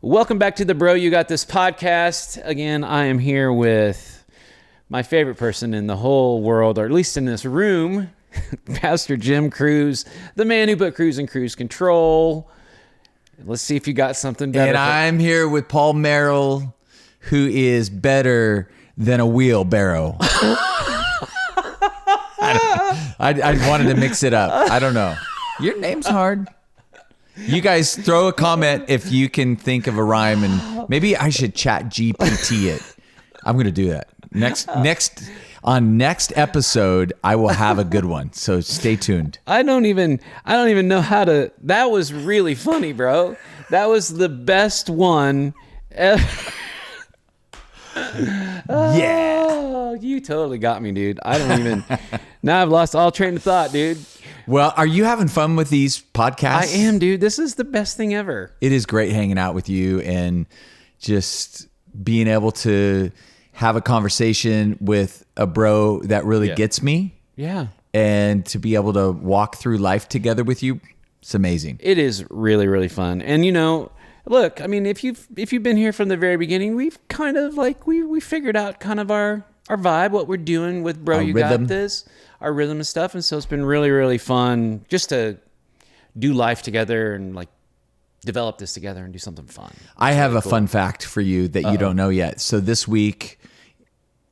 Welcome back to the Bro You Got This podcast. Again, I am here with my favorite person in the whole world, or at least in this room, Pastor Jim Cruz, the man who put Cruz in cruise control. Let's see if you got something better. And I'm here with Paul Merrill, who is better than a wheelbarrow. I wanted to mix it up. I don't know. Your name's hard. You guys throw a comment if you can think of a rhyme, and maybe I should chat GPT it. I'm going to do that. Next episode, I will have a good one. So stay tuned. I don't even know how to. That was really funny, bro. That was the best one ever. Yeah. Oh, you totally got me, dude. I don't even. Now I've lost all train of thought, dude. Well, are you having fun with these podcasts? I am, dude. This is the best thing ever. It is great hanging out with you and just being able to have a conversation with a bro that really gets me. Yeah. And to be able to walk through life together with you, it's amazing. It is really, really fun. And you know, look, I mean, if you've been here from the very beginning, we've kind of like we figured out kind of our vibe, what we're doing with Bro Our You rhythm. Got This, our rhythm and stuff. And so it's been really, really fun just to do life together and like develop this together and do something fun. I have a fun fact for you that you don't know yet. So this week,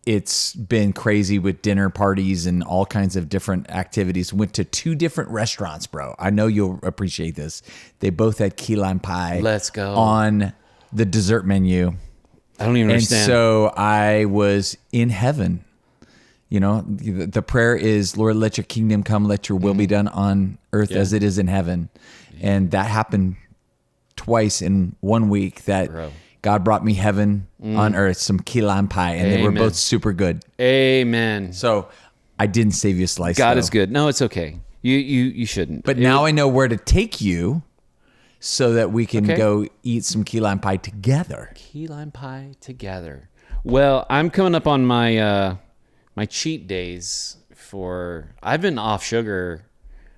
it's been crazy with dinner parties and all kinds of different activities. Went to 2 different restaurants, bro. I know you'll appreciate this. They both had key lime pie. Let's go. On the dessert menu. I don't even And understand. so I was in heaven. You know, the prayer is, Lord, let your kingdom come, let your will be done on earth as it is in heaven. And that happened twice in 1 week that God brought me heaven on earth, some key lime pie, and they were both super good. Amen. So I didn't save you a slice. God though. is good. No, it's okay. You shouldn't. But now I know where to take you so that we can Okay. go eat some key lime pie together. Key lime pie together. Well, I'm coming up on my my cheat days for. I've been off sugar,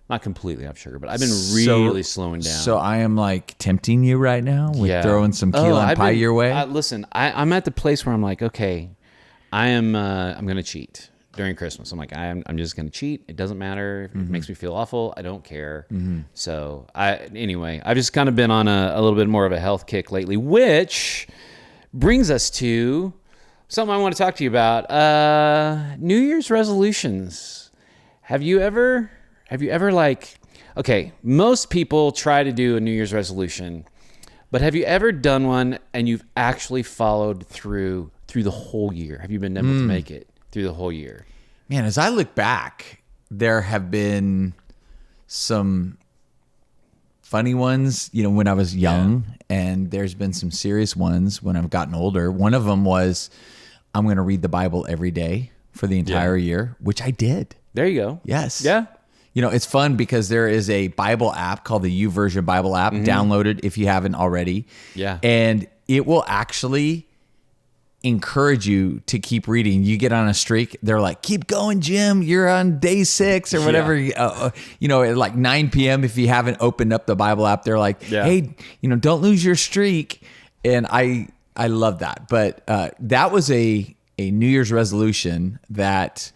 not completely off sugar, but I've been really slowing down. So I am like tempting you right now with throwing some key lime pie your way. Listen, I'm at the place where I'm like, okay, I'm gonna cheat during Christmas. I'm like, I'm just gonna cheat. It doesn't matter if it makes me feel awful. I don't care. So anyway, I've just kind of been on a little bit more of a health kick lately, which brings us to something I want to talk to you about. New Year's resolutions. Have you ever like, okay, most people try to do a New Year's resolution, but have you ever done one and you've actually followed through the whole year? Have you been able to make it through the whole year? Man, as I look back, there have been some funny ones, you know, when I was young, and there's been some serious ones when I've gotten older. One of them was, I'm going to read the Bible every day for the entire year, which I did. There you go. Yes. Yeah. You know, it's fun because there is a Bible app called the YouVersion Bible app. Download it if you haven't already. Yeah. And it will actually encourage you to keep reading. You get on a streak, they're like, keep going, Jim. You're on day 6 or whatever. You know, at like 9 p.m. if you haven't opened up the Bible app, they're like, hey, you know, don't lose your streak. And I love that. But that was a New Year's resolution that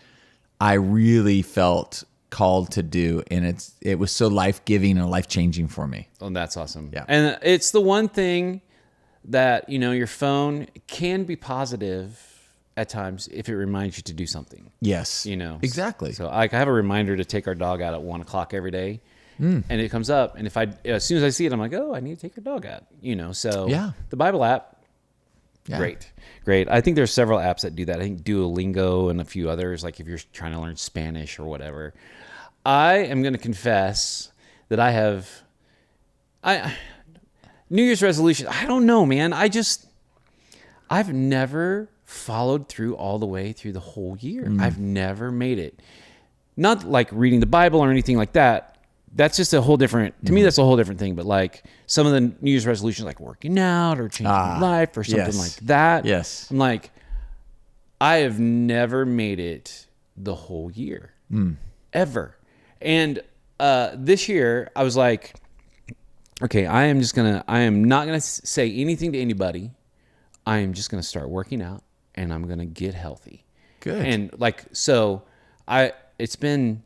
I really felt called to do, and it was so life-giving and life-changing for me. Oh, that's awesome. Yeah. And it's the one thing that, you know, your phone can be positive at times if it reminds you to do something. Yes. You know. Exactly. So I have a reminder to take our dog out at 1:00 every day. And it comes up, and as soon as I see it, I'm like, oh, I need to take your dog out. You know, so the Bible app, great. I think there's several apps that do that. I think Duolingo and a few others, like if you're trying to learn Spanish or whatever. I am going to confess that New Year's resolution, I don't know, man. I've never followed through all the way through the whole year. I've never made it. Not like reading the Bible or anything like that. That's just a whole different, to me, that's a whole different thing. But like some of the New Year's resolutions, like working out or changing your life or something like that. Yes. I'm like, I have never made it the whole year. Ever. And this year, I was like, okay, I am not going to say anything to anybody. I am just going to start working out and I'm going to get healthy. Good. And it's been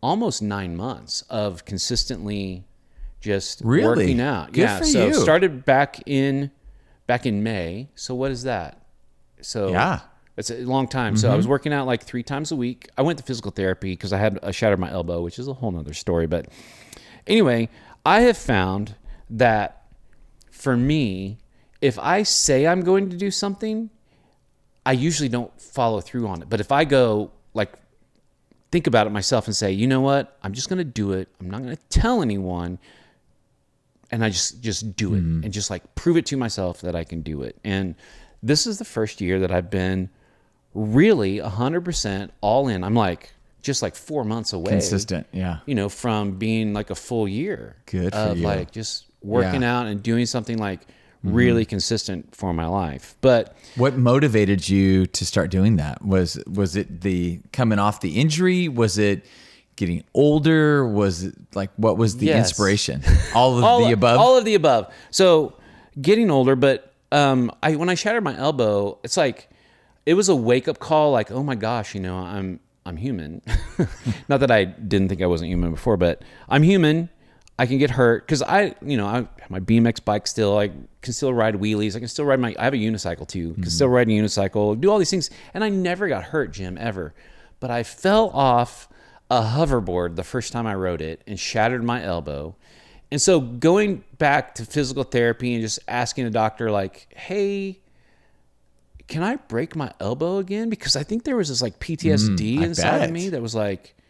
almost 9 months of consistently just Really? working out. Good for so you. started back in May. So what is that? So Yeah. it's a long time. So I was working out like 3 times a week. I went to physical therapy because I shattered my elbow, which is a whole nother story. But anyway, I have found that for me, if I say I'm going to do something, I usually don't follow through on it. But if I go think about it myself and say, you know what, I'm just going to do it. I'm not going to tell anyone. And I just do it and just prove it to myself that I can do it. And this is the first year that I've been really 100% all in. I'm just 4 months away. Consistent. Yeah. From being a full year. Good for of you. Just working out and doing something really consistent for my life. But what motivated you to start doing that? Was it the coming off the injury? Was it getting older? Was it what was the Yes. inspiration? All of the above? All of the above. So getting older, but when I shattered my elbow, it's it was a wake up call. Oh my gosh, I'm human. Not that I didn't think I wasn't human before, but I'm human. I can get hurt because I have my BMX bike still. I can still ride wheelies. I can still ride I have a unicycle too. Can still ride a unicycle, do all these things. And I never got hurt, Jim, ever. But I fell off a hoverboard the first time I rode it and shattered my elbow. And so going back to physical therapy and just asking the doctor hey, can I break my elbow again? Because I think there was this PTSD inside bet. of me that was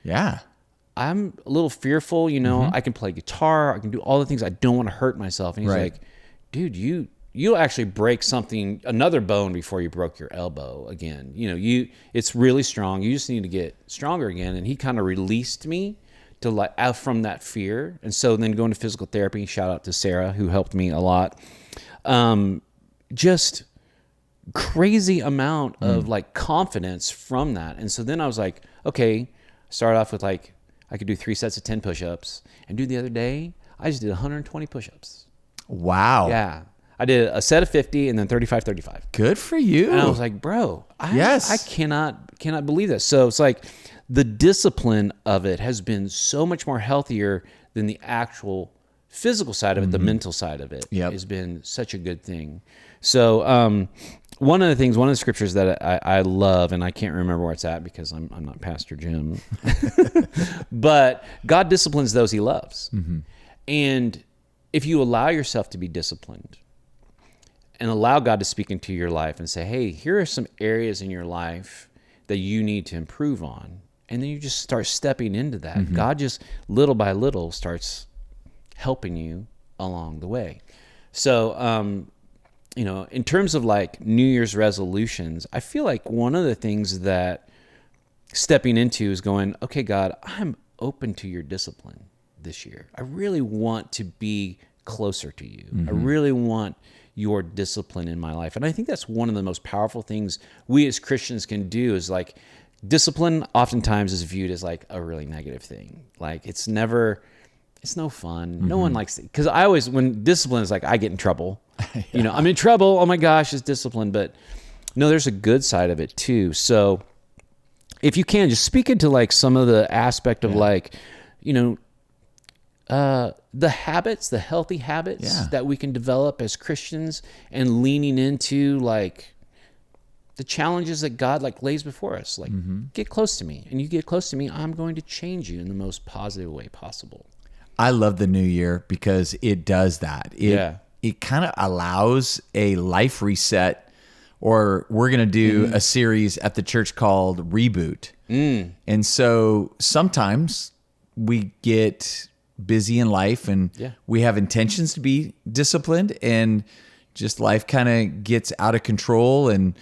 Yeah. I'm a little fearful, I can play guitar, I can do all the things. I don't want to hurt myself. And he's Right. dude, you'll actually break another bone before you broke your elbow again. It's really strong. You just need to get stronger again. And he kind of released me to out from that fear. And so then going to physical therapy, shout out to Sarah, who helped me a lot. Just crazy amount of confidence from that. And so then I was okay, start off with I could do 3 sets of 10 push-ups. And the other day, I just did 120 push-ups. Wow. Yeah. I did a set of 50 and then 35, 35. Good for you. And I was bro, Yes. I cannot believe this. So it's the discipline of it has been so much more healthier than the actual physical side of it. The mental side of it has been such a good thing. So one of the scriptures that I love, and I can't remember where it's at because I'm not Pastor Jim, but God disciplines those he loves. And if you allow yourself to be disciplined and allow God to speak into your life and say, hey, here are some areas in your life that you need to improve on. And then you just start stepping into that. God just little by little starts helping you along the way. So, in terms of New Year's resolutions, I feel one of the things that stepping into is going, okay, God, I'm open to your discipline this year. I really want to be closer to you. I really want your discipline in my life. And I think that's one of the most powerful things we as Christians can do is discipline oftentimes is viewed as a really negative thing. It's no fun. No one likes it. Because when discipline is I get in trouble. Yeah. I'm in trouble. Oh my gosh, it's discipline. But no, there's a good side of it too. So if you can, just speak into some of the aspect of the habits, the healthy habits that we can develop as Christians and leaning into the challenges that God lays before us. Get close to me. And you get close to me, I'm going to change you in the most positive way possible. I love the new year because it does that. It kind of allows a life reset, or we're going to do a series at the church called Reboot. And so sometimes we get busy in life and we have intentions to be disciplined and just life kind of gets out of control and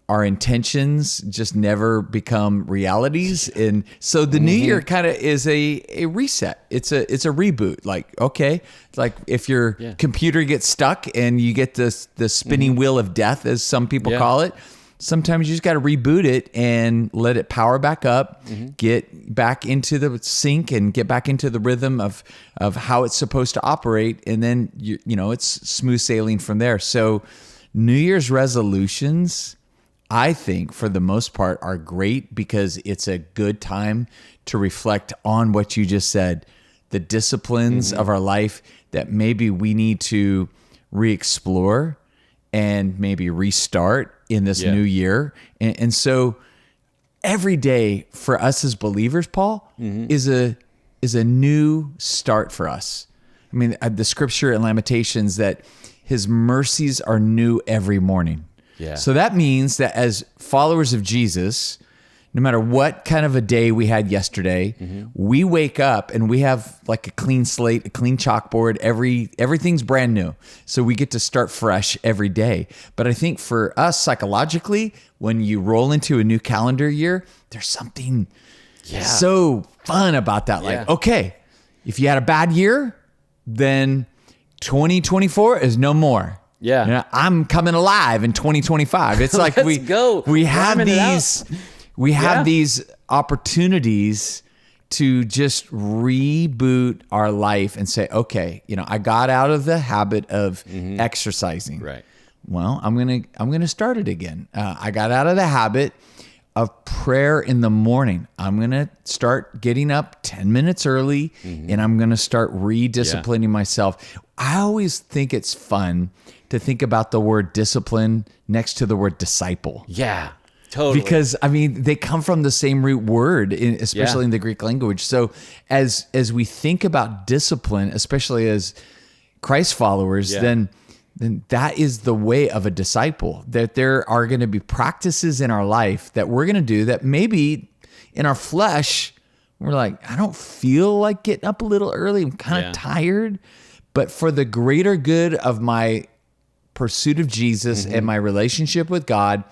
our intentions just never become realities. And so the new year kind of is a reset. It's a reboot. Okay. It's if your computer gets stuck and you get the spinning wheel of death, as some people call it, sometimes you just got to reboot it and let it power back up, get back into the sync and get back into the rhythm of how it's supposed to operate. And then, it's smooth sailing from there. So New Year's resolutions, I think for the most part are great because it's a good time to reflect on what you just said, the disciplines of our life that maybe we need to re-explore and maybe restart in this new year. And so every day for us as believers, Paul, is a new start for us. I mean, the scripture in Lamentations that his mercies are new every morning. Yeah. So that means that as followers of Jesus, no matter what kind of a day we had yesterday, we wake up and we have like a clean slate, a clean chalkboard. Everything's brand new. So we get to start fresh every day. But I think for us psychologically, when you roll into a new calendar year, there's something so fun about that. Like, okay, if you had a bad year, then 2024 is no more. Yeah. I'm coming alive in 2025. It's like Let's go. We have Rhyming it out. these opportunities to just reboot our life and say, okay, I got out of the habit of exercising. Right. Well, I'm gonna start it again. I got out of the habit of prayer in the morning. I'm gonna start getting up 10 minutes early, and I'm gonna start redisciplining myself. I always think it's fun to think about the word discipline next to the word disciple. Yeah. Totally. Because they come from the same root word, especially in the Greek language. So as we think about discipline, especially as Christ followers, then that is the way of a disciple. That there are going to be practices in our life that we're going to do that maybe in our flesh we're like, I don't feel like getting up a little early. I'm kind of tired, but for the greater good of my pursuit of Jesus and my relationship with God.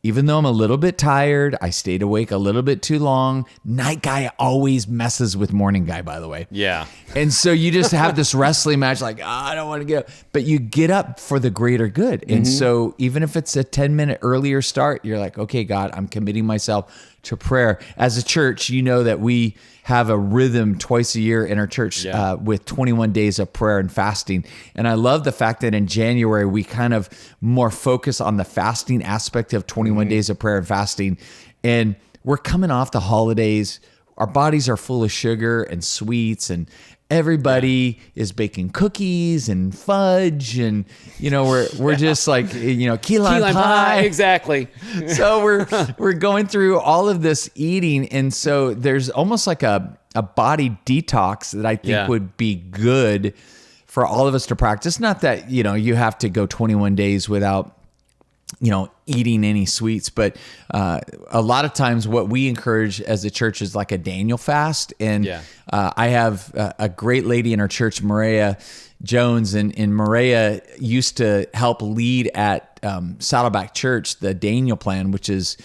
Even though I'm a little bit tired, I stayed awake a little bit too long. Night guy always messes with morning guy, by the way. Yeah. And so you just have this wrestling match like, I don't want to get up. But you get up for the greater good. And so even if it's a 10-minute earlier start, you're like, okay, God, I'm committing myself to prayer. As a church, you know that we have a rhythm twice a year in our church with 21 days of prayer and fasting. And I love the fact that in January, we kind of more focus on the fasting aspect of 21 days of prayer and fasting. And we're coming off the holidays. Our bodies are full of sugar and sweets, and everybody is baking cookies and fudge, and we're just like key lime pie. Exactly. So we're going through all of this eating, and so there's almost like a body detox that I think would be good for all of us to practice. Not that you have to go 21 days without eating any sweets. But a lot of times what we encourage as a church is like a Daniel fast. And I have a great lady in our church, Maria Jones, and Maria used to help lead at Saddleback Church, the Daniel plan, which is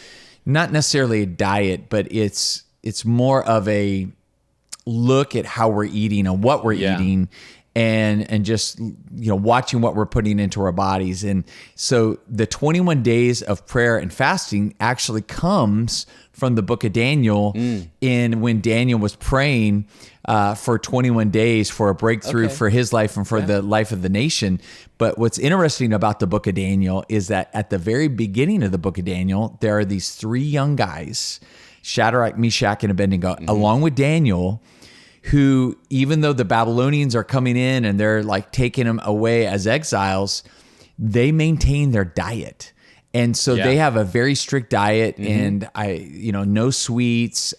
not necessarily a diet, but it's more of a look at how we're eating and what we're eating. And just watching what we're putting into our bodies. And so the 21 days of prayer and fasting actually comes from the book of Daniel, in when Daniel was praying for 21 days for a breakthrough for his life and for the life of the nation. But what's interesting about the book of Daniel is that at the very beginning of the book of Daniel, there are these three young guys, Shadrach, Meshach, and Abednego, along with Daniel, who, even though the Babylonians are coming in and they're like taking them away as exiles, they maintain their diet. And so they have a very strict diet, and no sweets.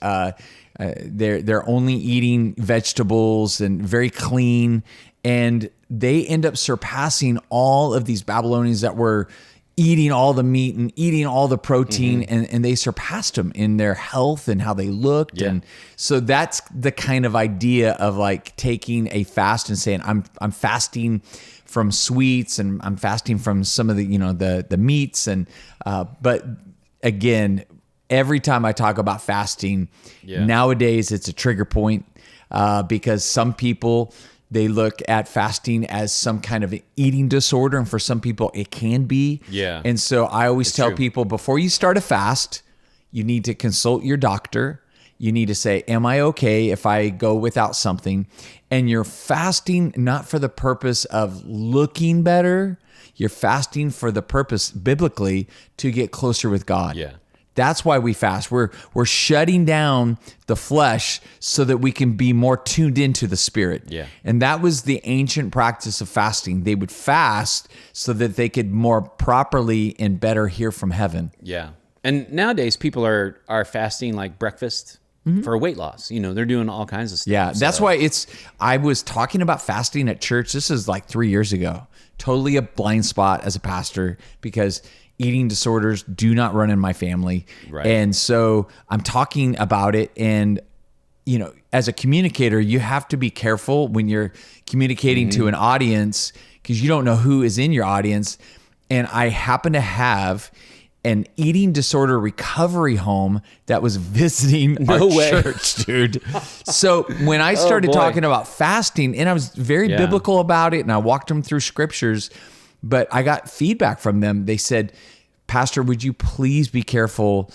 They're only eating vegetables and very clean. And they end up surpassing all of these Babylonians that were eating all the meat and eating all the protein, and they surpassed them in their health and how they looked. And so that's the kind of idea of like taking a fast and saying, I'm fasting from sweets, and I'm fasting from some of the, the meats. And, but again, every time I talk about fasting nowadays, it's a trigger point, because some people They look at fasting as some kind of eating disorder, and for some people it can be. Yeah. And so I always tell true. people, before you start a fast, you need to consult your doctor. You need to say, am I okay if I go without something? And you're fasting not for the purpose of looking better. You're fasting for the purpose, biblically, to get closer with God. Yeah. That's why we fast. We're shutting down the flesh so that we can be more tuned into the spirit. Yeah. And that was the ancient practice of fasting. They would fast so that they could more properly and better hear from heaven. Yeah. And nowadays people are fasting like breakfast for weight loss. You know, they're doing all kinds of stuff. Yeah, that's So- why I was talking about fasting at church. This is like 3 years ago. Totally a blind spot as a pastor, because eating disorders do not run in my family. Right. And so I'm talking about it. And, you know, as a communicator, you have to be careful when you're communicating to an audience, because you don't know who is in your audience. And I happen to have an eating disorder recovery home that was visiting our way. church, dude. So when I started boy. talking about fasting, and I was very Yeah. biblical about it, and I walked them through scriptures, but I got feedback from them. They said, Pastor, would you please be careful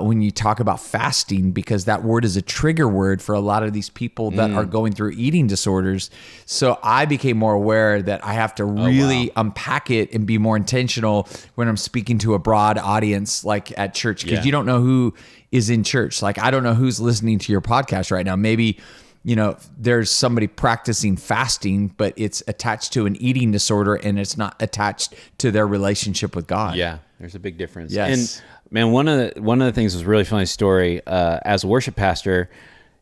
when you talk about fasting, because that word is a trigger word for a lot of these people that are going through eating disorders. So I became more aware that I have to really unpack it and be more intentional when I'm speaking to a broad audience, like at church, because Yeah. you don't know who is in church. Like, I don't know who's listening to your podcast right now. Maybe, you know, there's somebody practicing fasting, but it's attached to an eating disorder and it's not attached to their relationship with God. Yeah, there's a big difference. Yes. And man, one of the things was a really funny story. As a worship pastor,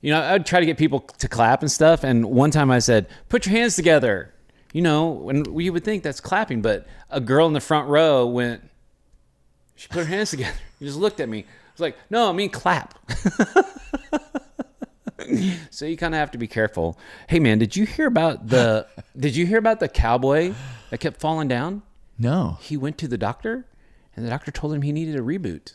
you know, I'd try to get people to clap and stuff. And one time I said, "Put your hands together." You know, and you would think that's clapping, but a girl in the front row went. She put her hands together. She just looked at me. I was like, "No, I mean clap." So you kind of have to be careful. Hey man, did you hear about the cowboy that kept falling down? No. He went to the doctor, and the doctor told him he needed a reboot.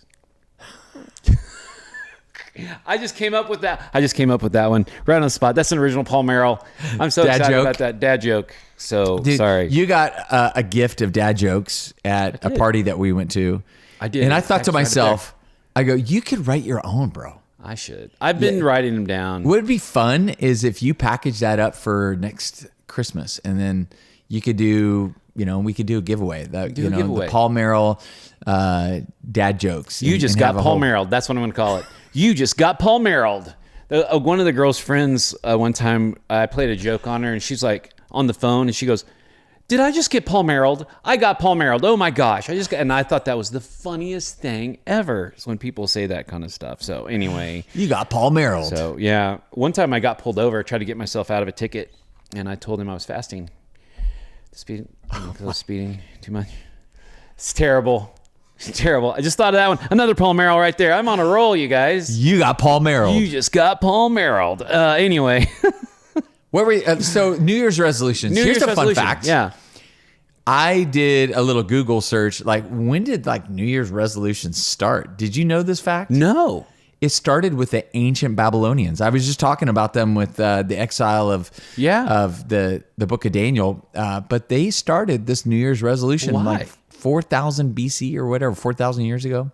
I just came up with that one right on the spot. That's an original Paul Merrill. I'm so Dad excited joke? about that dad joke. So Dude, sorry. You got a gift of dad jokes at a did. party that we went to. I did. And I thought to Actually, right myself, I go, you could write your own, bro. I should. I've been writing them down. What would be fun is if you package that up for next Christmas, and then you could do, you know, we could do a giveaway. That, Do you a know, giveaway. the Paul Merrill dad jokes. You and- just and got have a Paul whole- Merrill. That's what I'm going to call it. You just got Paul Merrill. One of the girl's friends, one time I played a joke on her, and she's like on the phone, and she goes, "Did I just get Paul Merrill? I got Paul Merrill. Oh my gosh. And I thought that was the funniest thing ever. Is when people say that kind of stuff. So anyway, You got Paul Merrill. so yeah, one time I got pulled over, tried to get myself out of a ticket, and I told him I was fasting. Speeding, because I was speeding too much. It's terrible. It's terrible. I just thought of that one. Another Paul Merrill right there. I'm on a roll, you guys. You got Paul Merrill. You just got Paul Merrill. Anyway, What were so New Year's resolutions? New Here's Year's a fun resolution. fact. Yeah. I did a little Google search. Like, when did like New Year's resolutions start? Did you know this fact? No. It started with the ancient Babylonians. I was just talking about them with the exile of the book of Daniel. But they started this New Year's resolution Why? like 4,000 BC or whatever, 4,000 years ago.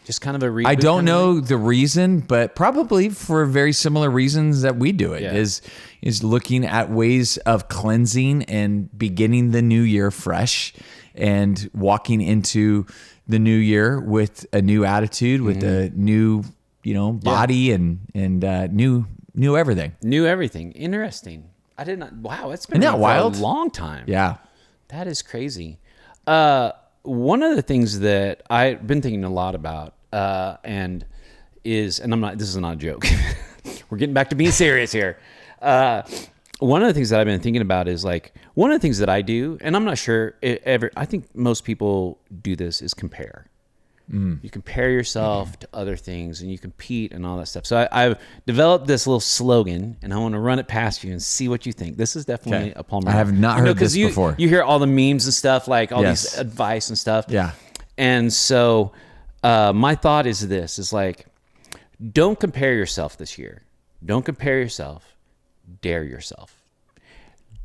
Just kind of a reboot. I don't kind of know the reason, but probably for very similar reasons that we do it. Yeah. Is looking at ways of cleansing and beginning the new year fresh and walking into the new year with a new attitude, with a new, body and new everything. Knew everything. Interesting. I did not. Wow, it's been Isn't that around wild? for a long time. Yeah. That is crazy. One of the things that I've been thinking a lot about, and this is not a joke. We're getting back to being serious here. One of the things that I've been thinking about is like, one of the things that I do, and I'm not sure I think most people do this, is compare. You compare yourself to other things and you compete and all that stuff. So I've developed this little slogan, and I want to run it past you and see what you think. This is definitely Okay. a Paul I Merrill. have not heard this before. You hear all the memes and stuff, like all Yes. these advice and stuff. Yeah. And so my thought is this, is like, don't compare yourself this year. Don't compare yourself. Dare yourself.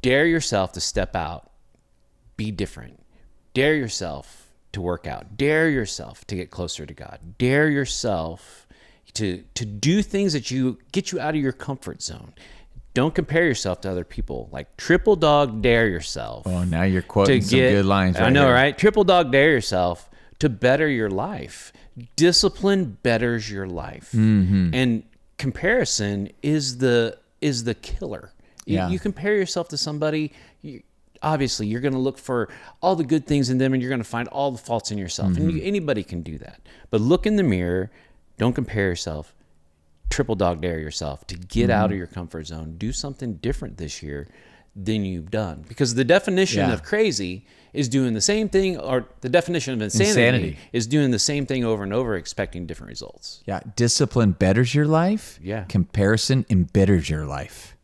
Dare yourself to step out, be different. Dare yourself to work out. Dare yourself to get closer to God. Dare yourself to do things that get you out of your comfort zone. Don't compare yourself to other people. Like triple dog dare yourself. Oh, now you're quoting some good lines right I know, here. right? Triple dog dare yourself to better your life. Discipline betters your life. And comparison is the killer. Yeah. You compare yourself to somebody, obviously you're going to look for all the good things in them and you're going to find all the faults in yourself. And anybody can do that. But look in the mirror, don't compare yourself. Triple dog dare yourself to get out of your comfort zone. Do something different this year than you've done. Because the definition of crazy is doing the same thing, or the definition of insanity is doing the same thing over and over, expecting different results. Yeah. Discipline betters your life. Yeah. Comparison embitters your life.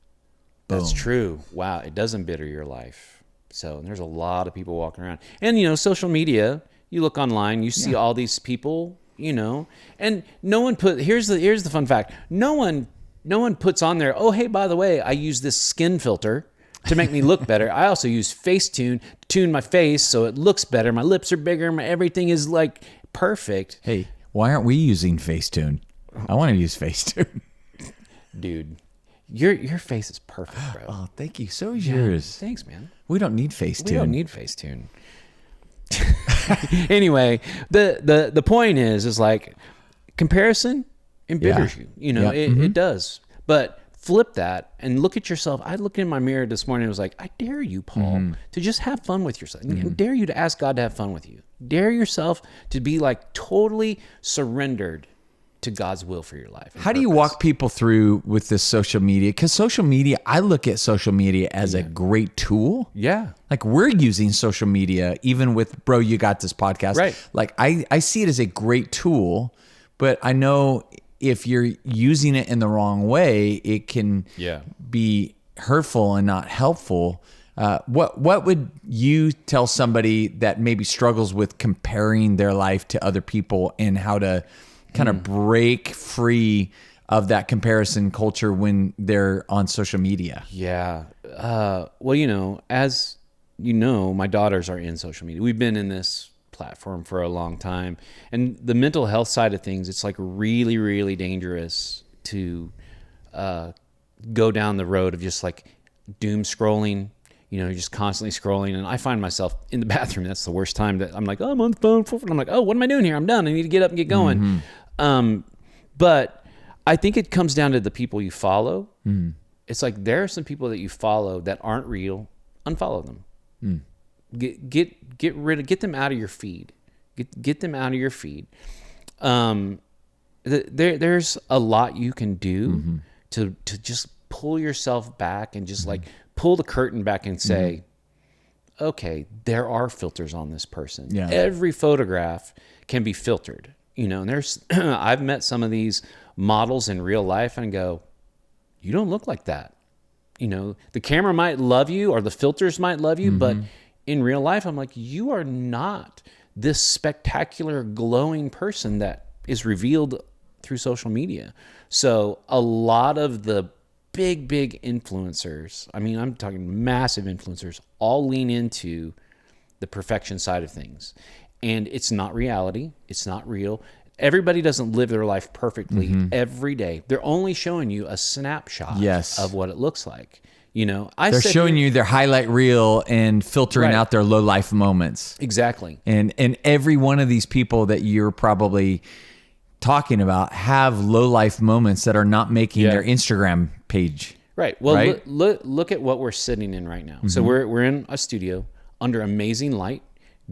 That's true. Wow. It does embitter your life. So there's a lot of people walking around. And, social media, you look online, you see all these people, and no one here's the fun fact. No one puts on there, oh, hey, by the way, I use this skin filter to make me look better. I also use Facetune to tune my face so it looks better. My lips are bigger. Everything is like perfect. Hey, why aren't we using Facetune? I want to use Facetune. Dude, your face is perfect, bro. Oh, thank you. So is yours. Thanks, man. We don't need Facetune. We don't need Facetune. Anyway, the point is like comparison embitters you. It does. But flip that and look at yourself. I looked in my mirror this morning and was like, I dare you, Paul, to just have fun with yourself. And dare you to ask God to have fun with you. Dare yourself to be like totally surrendered to God's will for your life. How do you walk people through with this social media? Because social media, I look at social media as a great tool. Yeah. Like we're using social media, even with Bro, You Got This podcast. Right. Like I see it as a great tool, but I know if you're using it in the wrong way, it can be hurtful and not helpful. What would you tell somebody that maybe struggles with comparing their life to other people and how to kind of break free of that comparison culture when they're on social media? Yeah. Well, as you know, my daughters are in social media. We've been in this platform for a long time. And the mental health side of things, it's like really, really dangerous to go down the road of just like doom scrolling. You're just constantly scrolling. And I find myself in the bathroom. That's the worst time that I'm like, oh, I'm on the phone. And I'm like, oh, what am I doing here? I'm done. I need to get up and get going. But I think it comes down to the people you follow. It's like there are some people that you follow that aren't real. Unfollow them. Get them out of your feed. Get them out of your feed. There's a lot you can do to just pull yourself back and just like pull the curtain back and say, okay, there are filters on this person. Yeah. Every photograph can be filtered, and there's, I've met some of these models in real life and go, you don't look like that. The camera might love you or the filters might love you, but in real life, I'm like, you are not this spectacular, glowing person that is revealed through social media. So a lot of the big influencers, I'm talking massive influencers, all lean into the perfection side of things. And it's not reality. It's not real. Everybody doesn't live their life perfectly every day. They're only showing you a snapshot of what it looks like. They're showing you their highlight reel and filtering out their low life moments. Exactly. And every one of these people that you're probably talking about have low life moments that are not making their Instagram page. Right. Well, look at what we're sitting in right now. So we're in a studio under amazing light,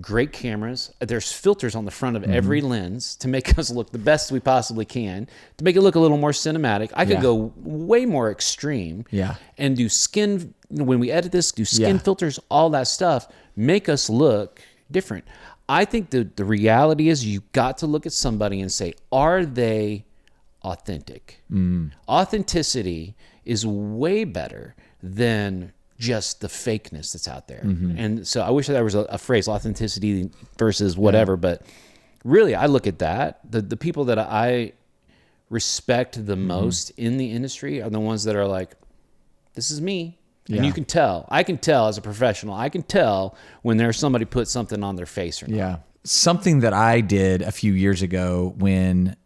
great cameras. There's filters on the front of every lens to make us look the best we possibly can, to make it look a little more cinematic. I could go way more extreme and do skin, when we edit this, do skin filters, all that stuff, make us look different. I think the reality is you got to look at somebody and say, are they authentic? Authenticity is way better than just the fakeness that's out there. And so I wish there was a phrase, authenticity versus whatever, but really I look at that. The people that I respect the most in the industry are the ones that are like, this is me. And Yeah. you can tell. I can tell as a professional. I can tell when there's somebody put something on their face or not. Yeah. Something that I did a few years ago when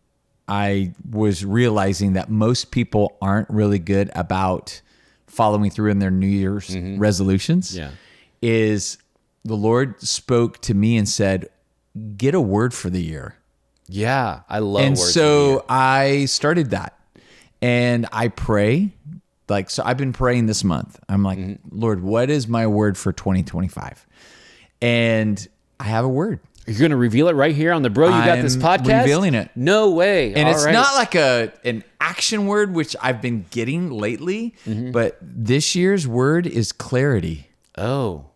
I was realizing that most people aren't really good about following through in their New Year's resolutions Yeah. is the Lord spoke to me and said, get a word for the year. Yeah, I love And words of the so year. I started that, and I pray. Like, so I've been praying this month. I'm like, Lord, what is my word for 2025? And I have a word. You're going to reveal it right here on the Bro You Got This I'm podcast? revealing it. No way. And All it's right. not like an action word, which I've been getting lately, but this year's word is clarity. Oh,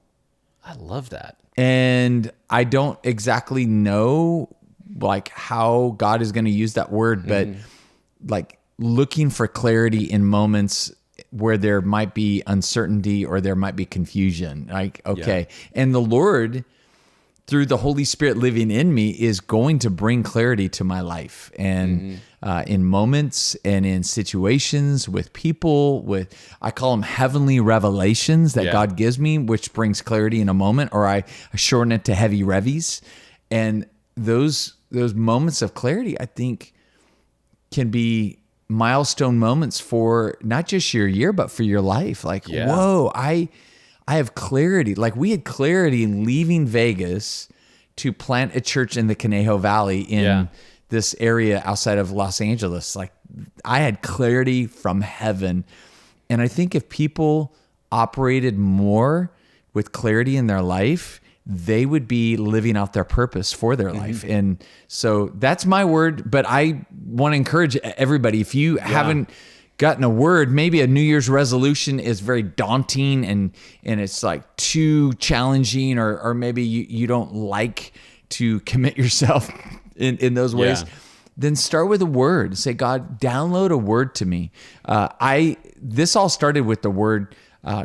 I love that. And I don't exactly know like how God is going to use that word, but like looking for clarity in moments where there might be uncertainty or there might be confusion. Like, okay. And the Lord, through the Holy Spirit living in me, is going to bring clarity to my life. And in moments and in situations with people, I call them heavenly revelations that God gives me, which brings clarity in a moment, or I shorten it to heavy revies. And those moments of clarity, I think, can be milestone moments for not just your year, but for your life. Like, whoa, I have clarity. Like, we had clarity leaving Vegas to plant a church in the Conejo Valley in this area outside of Los Angeles. Like, I had clarity from heaven. And I think if people operated more with clarity in their life, they would be living out their purpose for their life. And so that's my word. But I want to encourage everybody, if you haven't gotten a word, maybe a New Year's resolution is very daunting and it's like too challenging, or maybe you don't like to commit yourself in those ways. Then start with a word. Say, God, download a word to me. This all started with the word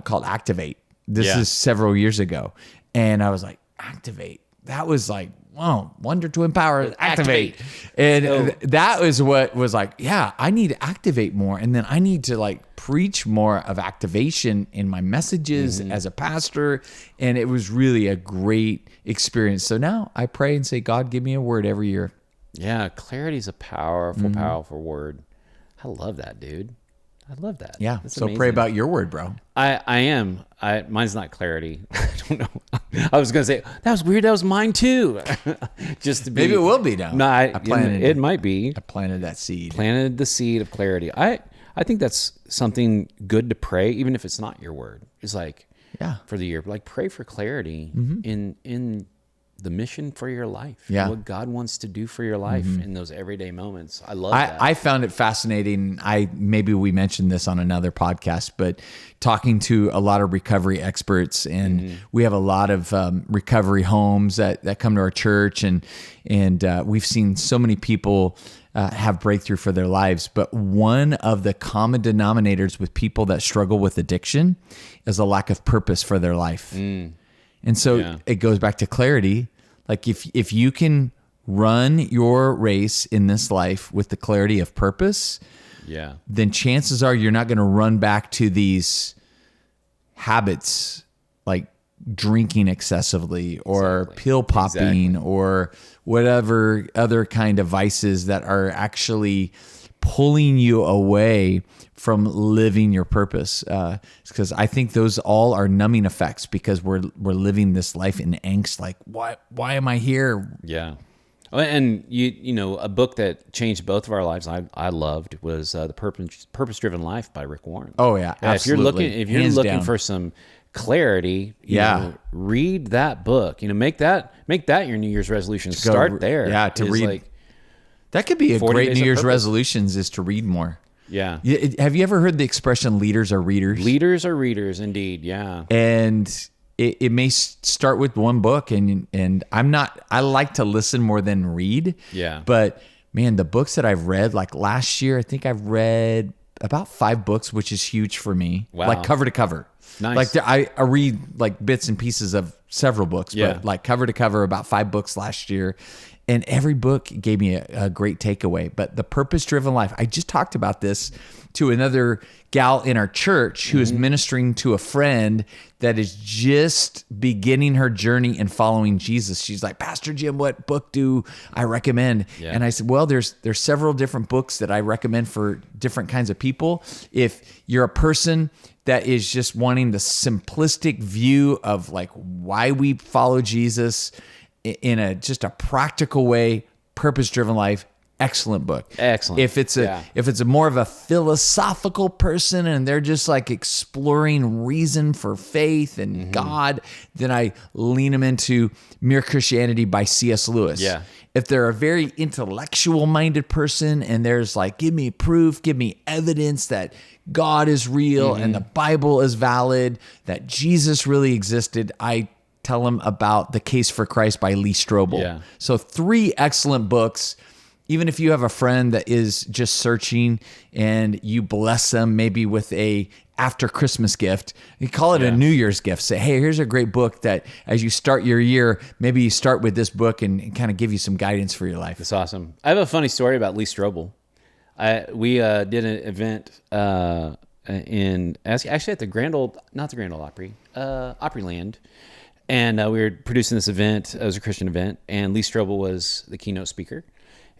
called activate. This is several years ago. And I was like, activate. That was like, wow, wonder to empower, activate. And that was what was like, yeah, I need to activate more. And then I need to like preach more of activation in my messages as a pastor. And it was really a great experience. So now I pray and say, God, give me a word every year. Yeah, clarity is a powerful, powerful word. I love that, dude. I love that. Yeah. That's So amazing. pray about your word, bro. I am. Mine's not clarity. I don't know. I was gonna say that was weird. That was mine too. Just to be. Maybe it will be now. No, planted it might be. I planted that seed. Planted the seed of clarity. I think that's something good to pray, even if it's not your word. It's like for the year, like pray for clarity in the mission for your life. What God wants to do for your life in those everyday moments. I love that. I found it fascinating. Maybe we mentioned this on another podcast, but talking to a lot of recovery experts, and we have a lot of recovery homes that come to our church, and we've seen so many people have breakthrough for their lives. But one of the common denominators with people that struggle with addiction is a lack of purpose for their life. And so it goes back to clarity. Like if you can run your race in this life with the clarity of purpose, then chances are you're not going to run back to these habits like drinking excessively or pill popping or whatever other kind of vices that are actually pulling you away from living your purpose. Because I think those all are numbing effects, because we're living this life in angst. Like, why am I here? Yeah. And you know, a book that changed both of our lives I loved was The Purpose Driven Life by Rick Warren. Oh yeah, absolutely. If you're looking for some clarity, you know, read that book. You know, make that your New Year's resolution. Start there. Yeah, to read. Like, that could be a 40 great days New of Year's purpose. resolutions, is to read more. Yeah. Have you ever heard the expression leaders are readers? Leaders are readers, indeed. Yeah. And it may start with one book, and I like to listen more than read. Yeah. But man, the books that I've read, like last year, I think I've read about 5 books, which is huge for me. Wow. Like cover to cover. Nice. Like I read like bits and pieces of several books, but like cover to cover, about 5 books last year. And every book gave me a great takeaway. But The Purpose Driven Life, I just talked about this to another gal in our church who is ministering to a friend that is just beginning her journey in following Jesus. She's like, Pastor Jim, what book do I recommend? Yeah. And I said, well, there's several different books that I recommend for different kinds of people. If you're a person that is just wanting the simplistic view of like why we follow Jesus in just a practical way, Purpose Driven Life, excellent book. Excellent. If it's a more of a philosophical person and they're just like exploring reason for faith and God, then I lean them into Mere Christianity by C.S. Lewis. Yeah. If they're a very intellectual minded person and there's like, give me proof, give me evidence that God is real and the Bible is valid, that Jesus really existed, I tell them about The Case for Christ by Lee Strobel. Yeah. So 3 excellent books. Even if you have a friend that is just searching and you bless them maybe with a after Christmas gift, you call it a New Year's gift. Say, hey, here's a great book that as you start your year, maybe you start with this book and kind of give you some guidance for your life. That's awesome. I have a funny story about Lee Strobel. We did an event actually at the not the Grand Ole Opry, Opryland. And we were producing this event. It was a Christian event, and Lee Strobel was the keynote speaker.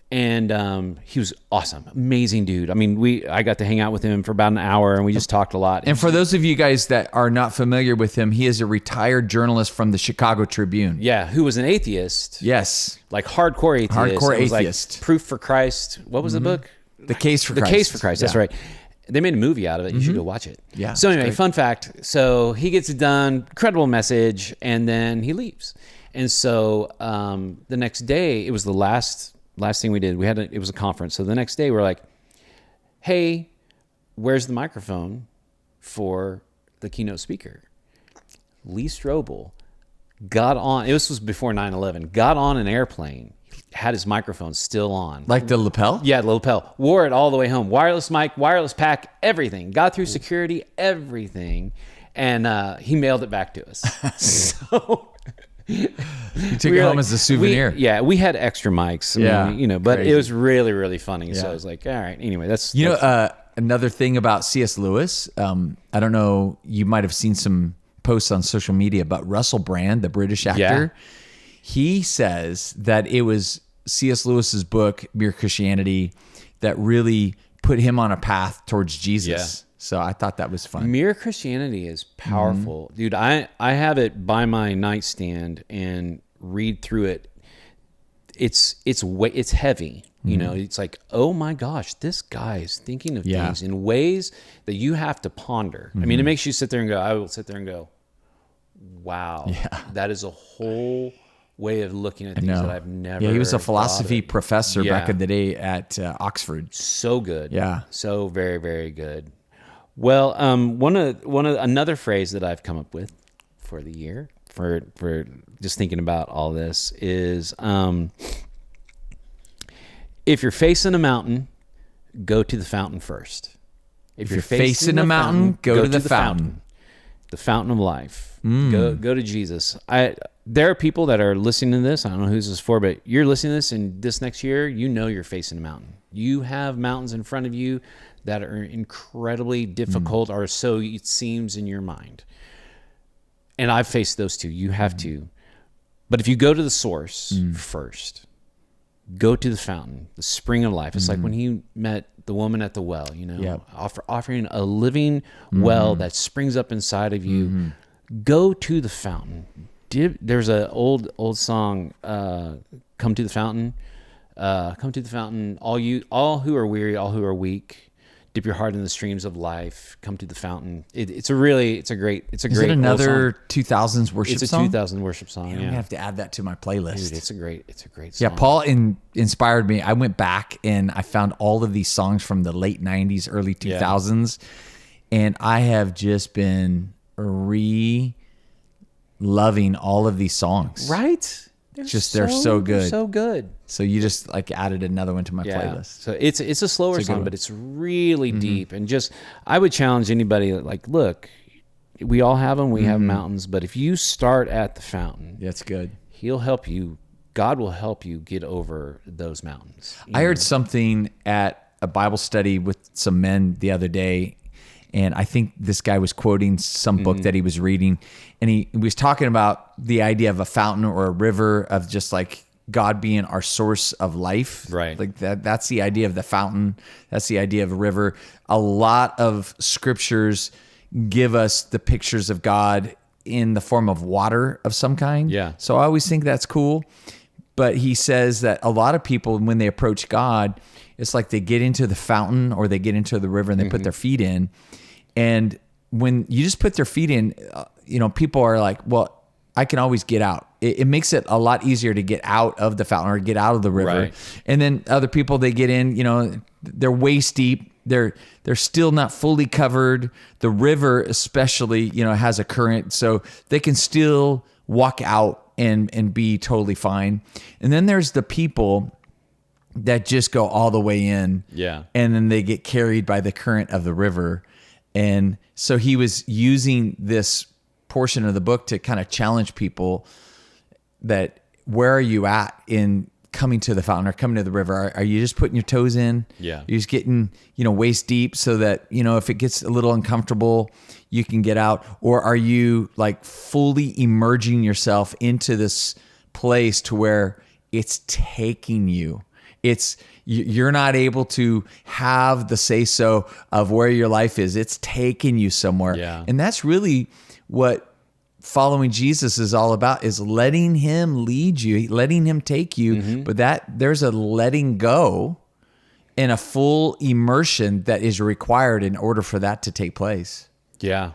And he was awesome, amazing dude. I mean, I got to hang out with him for about an hour, and we just talked a lot. And for those of you guys that are not familiar with him, he is a retired journalist from the Chicago Tribune. Yeah, who was an atheist. Yes. Like hardcore atheist. Hardcore It was atheist. Like Proof for Christ. What was the book? The Case for Christ. The Case for Christ, that's Yeah. right. They made a movie out of it. You should go watch it. Yeah, So anyway, it's great. fun fact. So he gets it done, incredible message, and then he leaves. And so the next day, it was the last thing we did. It was a conference. So the next day we're like, hey, where's the microphone for the keynote speaker? Lee Strobel got on, this was before 9/11, got on an airplane, had his microphone still on. Like the lapel? Yeah, the lapel. Wore it all the way home. Wireless mic, wireless pack, everything. Got through security, everything. And he mailed it back to us. So You took it home as a souvenir. We had extra mics. Yeah, but crazy. it was really, really funny. So Yeah. I was like, all right. Anyway, that's Another thing about C.S. Lewis, I don't know, you might have seen some posts on social media, but Russell Brand, the British actor, he says that it was C.S. Lewis's book, Mere Christianity, that really put him on a path towards Jesus. Yeah. So I thought that was fun. Mere Christianity is powerful. Dude, I have it by my nightstand and read through it. It's heavy. You know, it's like, oh my gosh, this guy is thinking of things in ways that you have to ponder. I mean, it makes you sit there and go, I will sit there and go, wow, that is a whole way of looking at things that I've never. Yeah, he was a thought philosophy of. professor back Yeah. in the day at Oxford. So good. Yeah. So very, very good. Well, another phrase that I've come up with for the year for just thinking about all this is, if you're facing a mountain, go to the fountain first. If you're facing a mountain, go to the fountain. The fountain of life. Go to Jesus. There are people that are listening to this. I don't know who this is for, but you're listening to this, and this next year, you know you're facing a mountain. You have mountains in front of you that are incredibly difficult, or so it seems in your mind. And I've faced those too. You have to. But if you go to the source first, go to the fountain, the spring of life. It's like when he met the woman at the well, offering a living well that springs up inside of you. Go to the fountain. There's an old song, "Come to the fountain." Come to the fountain, all who are weary, all who are weak. Dip your heart in the streams of life. Come to the fountain. It's a great. Is it another 2000s worship It's a song? 2000 worship song. I'm gonna have to add that to my playlist. Dude, it's a great song. Yeah, Paul inspired me. I went back and I found all of these songs from the late 90s, early 2000s, and I have just been loving all of these songs. Right? They're so good. They're so good. So you just like added another one to my playlist. So it's a slower song, but it's really deep. And I would challenge anybody, like, look, we all have them. We have mountains, but if you start at the fountain, That's good. he'll help you God will help you get over those mountains. I heard something at a Bible study with some men the other day, and I think this guy was quoting some book that he was reading, and he was talking about the idea of a fountain or a river, of just like God being our source of life. Right. Like that's the idea of the fountain. That's the idea of a river. A lot of scriptures give us the pictures of God in the form of water of some kind. Yeah. So I always think that's cool. But he says that a lot of people, when they approach God, it's like they get into the fountain or they get into the river and they put their feet in. And when you just put their feet in, people are like, well, I can always get out. It makes it a lot easier to get out of the fountain or get out of the river. Right. And then other people, they get in, they're waist deep. They're still not fully covered. The river especially, has a current, so they can still walk out and be totally fine. And then there's the people that just go all the way in. Yeah. And then they get carried by the current of the river. And so he was using this portion of the book to kind of challenge people that, where are you at in coming to the fountain or coming to the river? Are you just putting your toes in? Yeah. You're just getting, waist deep so that, if it gets a little uncomfortable, you can get out? Or are you like fully emerging yourself into this place to where it's taking you? You're not able to have the say so of where your life is. It's taking you somewhere. Yeah. And that's really what following Jesus is all about, is letting him lead you, letting him take you. But there's a letting go and a full immersion that is required in order for that to take place. Yeah.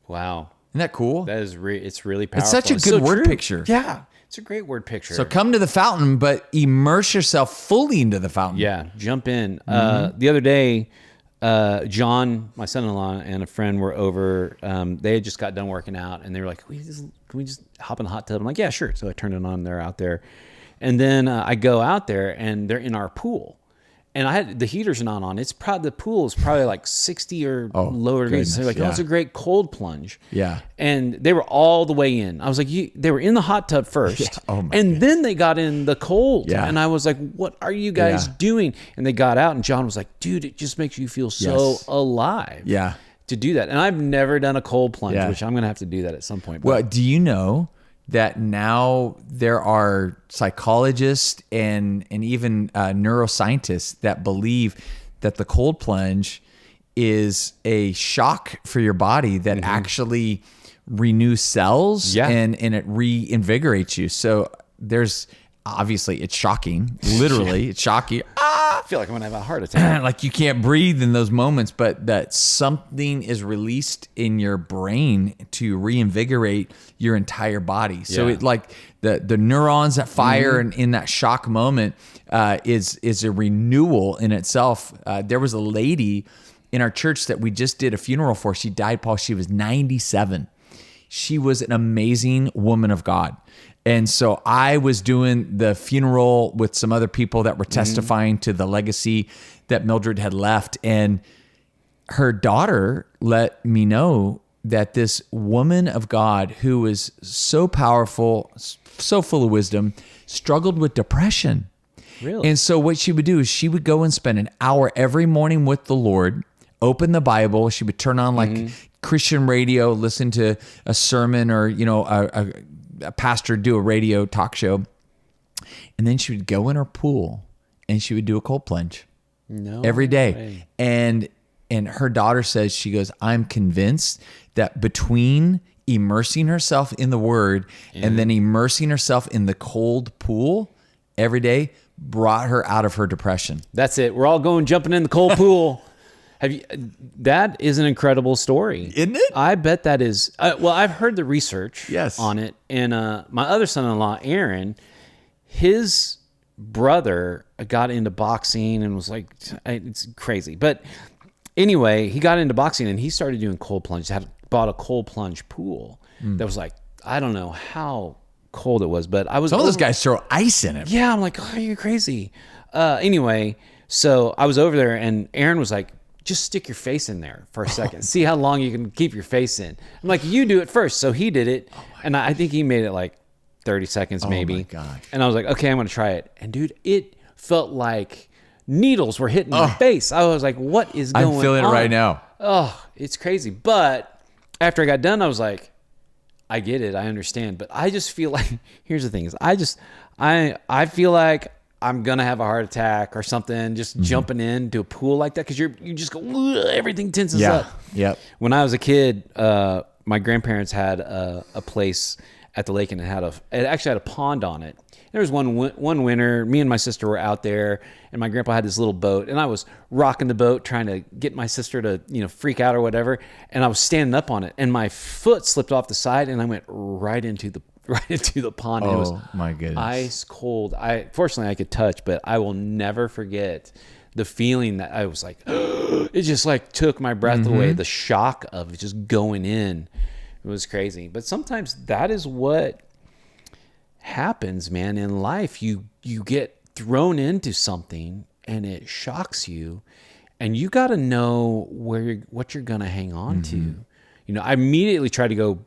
Wow. Isn't that cool? That is it's really powerful. It's such a good so word true. picture. Yeah. It's a great word picture. So come to the fountain, but immerse yourself fully into the fountain. Yeah, jump in. The other day, John, my son-in-law, and a friend were over. They had just got done working out, and they were like, can we just hop in the hot tub? I'm like, yeah, sure. So I turned it on. They're out there. And then I go out there, and they're in our pool. And the heater's not on. The pool is probably like 60 or lower degrees. So they're like, yeah. it's a great cold plunge. Yeah. And they were all the way in. I was like, they were in the hot tub first. Yeah. Oh my and then they got in the cold. Yeah. And I was like, what are you guys doing? And they got out, and John was like, dude, it just makes you feel so alive. Yeah. To do that. And I've never done a cold plunge, Yeah. which I'm going to have to do that at some point. Well, do you know that now there are psychologists and even neuroscientists that believe that the cold plunge is a shock for your body that actually renews cells and it reinvigorates you. So there's obviously, it's shocking. Literally, it's shocking. I feel like I'm going to have a heart attack. Like you can't breathe in those moments, but that something is released in your brain to reinvigorate your entire body. So Yeah. it like the neurons that fire in that shock moment is a renewal in itself. There was a lady in our church that we just did a funeral for. She died, Paul. She was 97. She was an amazing woman of God. And so I was doing the funeral with some other people that were testifying to the legacy that Mildred had left. And her daughter let me know that this woman of God, who was so powerful, so full of wisdom, struggled with depression. Really? And so what she would do is she would go and spend an hour every morning with the Lord, open the Bible. She would turn on like Christian radio, listen to a sermon or, a pastor do a radio talk show. And then she would go in her pool and she would do a cold plunge every day. Way. And her daughter says, she goes, I'm convinced that between immersing herself in the word and then immersing herself in the cold pool every day brought her out of her depression. That's it. We're all going jumping in the cold pool. That is an incredible story. Isn't it? I bet that is. I've heard the research Yes. on it. And my other son-in-law, Aaron, his brother got into boxing and was like, it's crazy. But anyway, he got into boxing and he started doing cold plunge. Bought a cold plunge pool that was like, I don't know how cold it was, but I was. Some of those guys throw ice in it. Yeah, I'm like, oh, you're crazy. Anyway, so I was over there and Aaron was like, just stick your face in there for a second. See how long you can keep your face in. I'm like, you do it first. So he did it. And I think he made it like 30 seconds maybe. my gosh. And I was like, okay, I'm going to try it. And dude, it felt like needles were hitting my face. I was like, what is going on? I'm feeling it right now. Oh, it's crazy. But after I got done, I was like, I get it. I understand. But I just feel like, here's the thing is I feel like I'm going to have a heart attack or something, just jumping into a pool like that. Cause you just go, everything tenses up. Yep. When I was a kid, my grandparents had a place at the lake, and it actually had a pond on it. There was one winter, me and my sister were out there, and my grandpa had this little boat, and I was rocking the boat trying to get my sister to freak out or whatever, and I was standing up on it, and my foot slipped off the side, and I went right into the pond. It was my goodness. ice cold. Fortunately I could touch, but I will never forget the feeling that I was like, it just like took my breath away. The shock of just going in, it was crazy. But sometimes that is what happens, man, in life. You get thrown into something and it shocks you, and you got to know what you're gonna hang on to. I immediately tried to go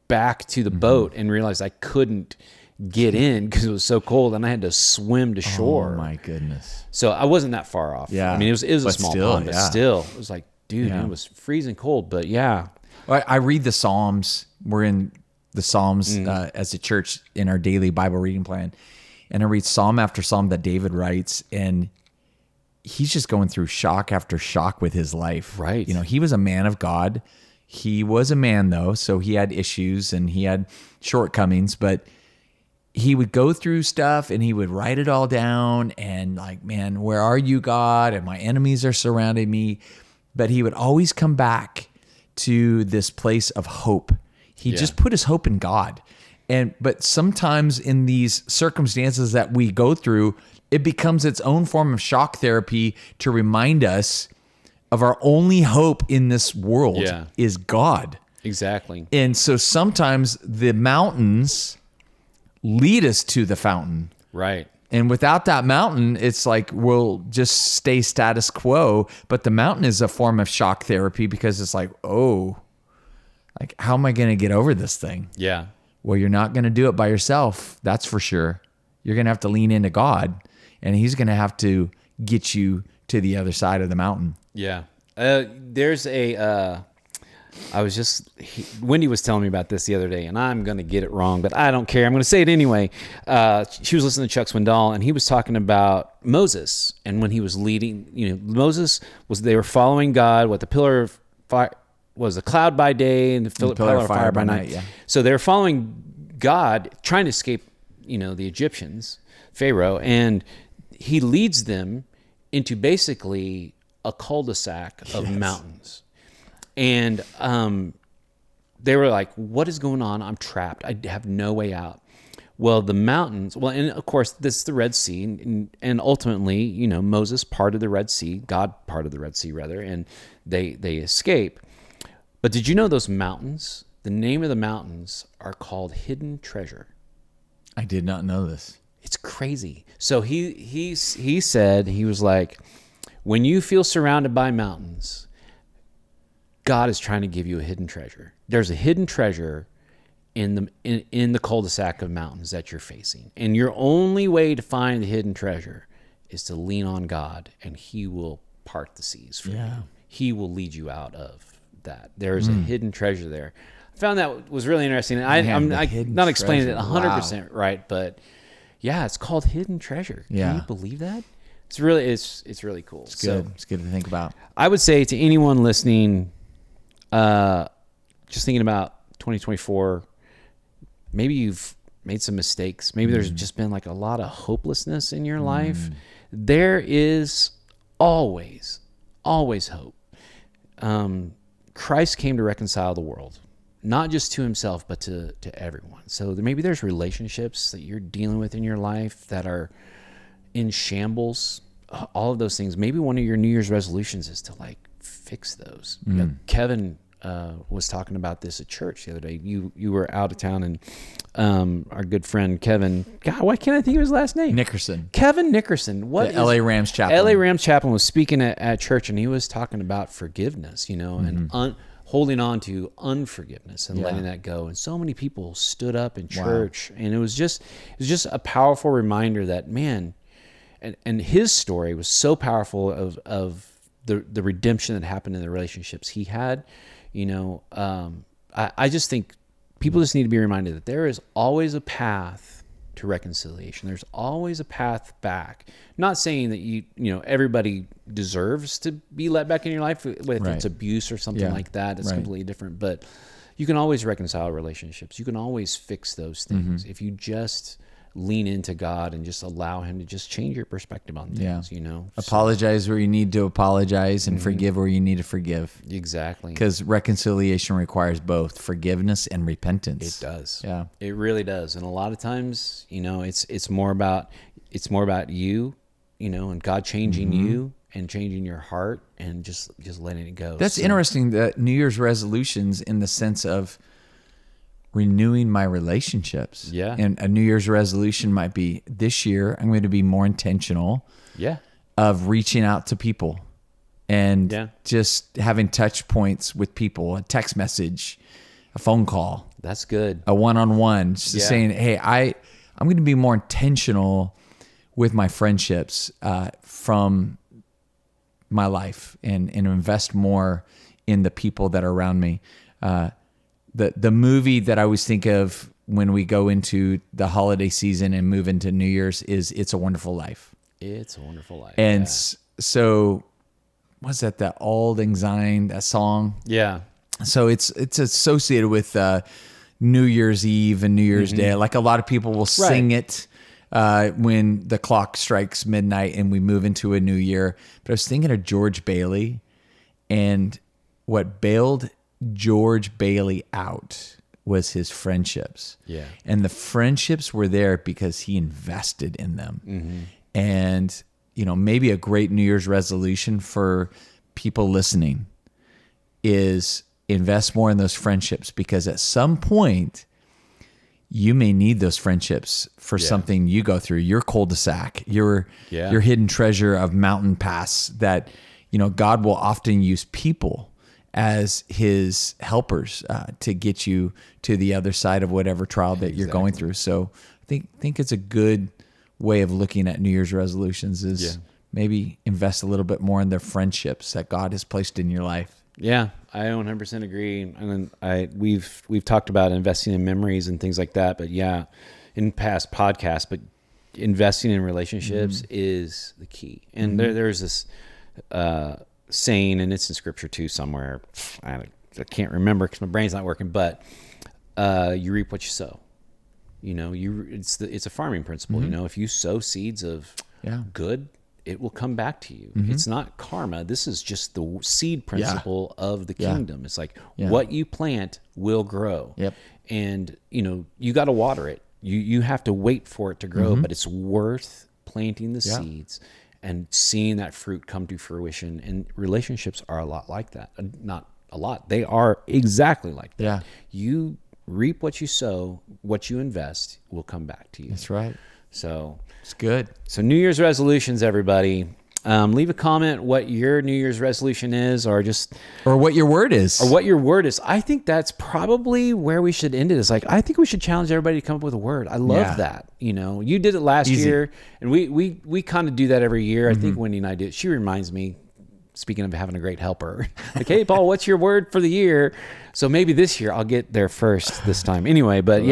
back to the boat and realized I couldn't get in because it was so cold, and I had to swim to shore. Oh my goodness. So I wasn't that far off. Yeah. I mean, it was a small pond, but yeah. still, it was like, dude, it was freezing cold. But yeah. I read the Psalms. We're in the Psalms as a church in our daily Bible reading plan. And I read Psalm after Psalm that David writes, and he's just going through shock after shock with his life. Right. He was a man of God. He was a man, though, so he had issues and he had shortcomings, but he would go through stuff and he would write it all down and like, man, where are you, God? And my enemies are surrounding me. But he would always come back to this place of hope. He just put his hope in God. But sometimes in these circumstances that we go through, it becomes its own form of shock therapy to remind us of our only hope in this world is God. Exactly. And so sometimes the mountains lead us to the fountain. Right. And without that mountain, it's like we'll just stay status quo. But the mountain is a form of shock therapy because it's like, like, how am I going to get over this thing? Yeah. Well, you're not going to do it by yourself. That's for sure. You're going to have to lean into God, and he's going to have to get you to the other side of the mountain. Yeah. There's Wendy was telling me about this the other day, and I'm going to get it wrong, but I don't care. I'm going to say it anyway. She was listening to Chuck Swindoll, and he was talking about Moses. And when he was leading, they were following God, what the pillar of fire was, the cloud by day and the pillar of fire by night. Yeah. So they're following God, trying to escape, the Egyptians, Pharaoh, and he leads them into basically a cul-de-sac of mountains. And they were like, what is going on? I'm trapped. I have no way out. Well, the mountains, and of course, this is the Red Sea. And ultimately, Moses parted the Red Sea, God parted the Red Sea, rather, and they escape. But did you know those mountains, the name of the mountains are called Hidden Treasure? I did not know this. It's crazy. So he said, he was like, when you feel surrounded by mountains, God is trying to give you a hidden treasure. There's a hidden treasure in the cul-de-sac of mountains that you're facing. And your only way to find the hidden treasure is to lean on God, and he will part the seas for you. He will lead you out of that. There's a hidden treasure there. I found that was really interesting. And I'm not explaining it 100% right, but yeah, it's called Hidden Treasure. Can you believe that? It's really cool. It's good. It's good to think about. I would say to anyone listening, just thinking about 2024, maybe you've made some mistakes. Maybe there's just been like a lot of hopelessness in your life. There is always hope. Christ came to reconcile the world, not just to himself, but to everyone. So maybe there's relationships that you're dealing with in your life that are in shambles, all of those things. Maybe one of your New Year's resolutions is to like fix those. Kevin was talking about this at church the other day. You were out of town, and our good friend Kevin, God, why can't I think of his last name? Nickerson. Kevin Nickerson. The LA Rams chaplain. LA Rams chaplain was speaking at church, and he was talking about forgiveness, and holding on to unforgiveness and Yeah. letting that go. And so many people stood up in church, and it was just a powerful reminder that, man, and his story was so powerful of the redemption that happened in the relationships he had. I just think people just need to be reminded that there is always a path to reconciliation. There's always a path back. Not saying that everybody deserves to be let back in your life if it's abuse or something like that. It's completely different. But you can always reconcile relationships. You can always fix those things if you just lean into God and just allow Him to just change your perspective on things. Apologize where you need to apologize and forgive where you need to forgive. Exactly. Because reconciliation requires both forgiveness and repentance. It does. Yeah. It really does. And a lot of times, it's more about you, and God changing you and changing your heart and just letting it go. That's interesting, that New Year's resolutions in the sense of renewing my relationships. Yeah. And a New Year's resolution might be, this year I'm going to be more intentional of reaching out to people and just having touch points with people, a text message, a phone call. That's good. A one-on-one, just saying, hey, I'm going to be more intentional with my friendships from my life and invest more in the people that are around me. The movie that I always think of when we go into the holiday season and move into New Year's is It's a Wonderful Life. It's a Wonderful Life. And so, what's that Auld Lang Syne, that song? Yeah. So it's associated with New Year's Eve and New Year's Day. Like a lot of people will sing it when the clock strikes midnight and we move into a new year. But I was thinking of George Bailey, and what bailed George Bailey out was his friendships. Yeah. And the friendships were there because he invested in them. And, maybe a great New Year's resolution for people listening is invest more in those friendships, because at some point you may need those friendships for something you go through, your cul-de-sac, your hidden treasure of mountain pass that, God will often use people as His helpers to get you to the other side of whatever trial that you're going through. So I think it's a good way of looking at New Year's resolutions is maybe invest a little bit more in the friendships that God has placed in your life. Yeah, I 100% agree. And we've talked about investing in memories and things like that, but in past podcasts, but investing in relationships is the key. And there's this saying, and it's in scripture too somewhere. I can't remember because my brain's not working, but you reap what you sow. It's a farming principle. If you sow seeds of good, it will come back to you. It's not karma. This is just the seed principle of the kingdom. It's like what you plant will grow. Yep. And you got to water it. You have to wait for it to grow, but it's worth planting the seeds and seeing that fruit come to fruition. And relationships are a lot like that. Not a lot. They are exactly like that. Yeah. You reap what you sow, what you invest will come back to you. That's right. So it's good. So New Year's resolutions, everybody. Leave a comment what your New Year's resolution is, or what your word is. I think that's probably where we should end it. It's like, I think we should challenge everybody to come up with a word. I love that. You did it last year, and we kind of do that every year. I think Wendy and I do it. She reminds me, speaking of having a great helper, like, hey, Paul, what's your word for the year? So maybe this year I'll get there first this time. Anyway, but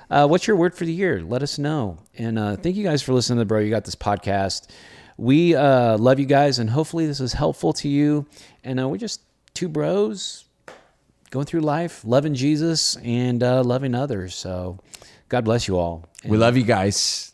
what's your word for the year? Let us know. And thank you guys for listening to Bro You Got This podcast. We love you guys, and hopefully this is helpful to you. And we're just two bros going through life, loving Jesus and loving others. So God bless you all. We love you guys.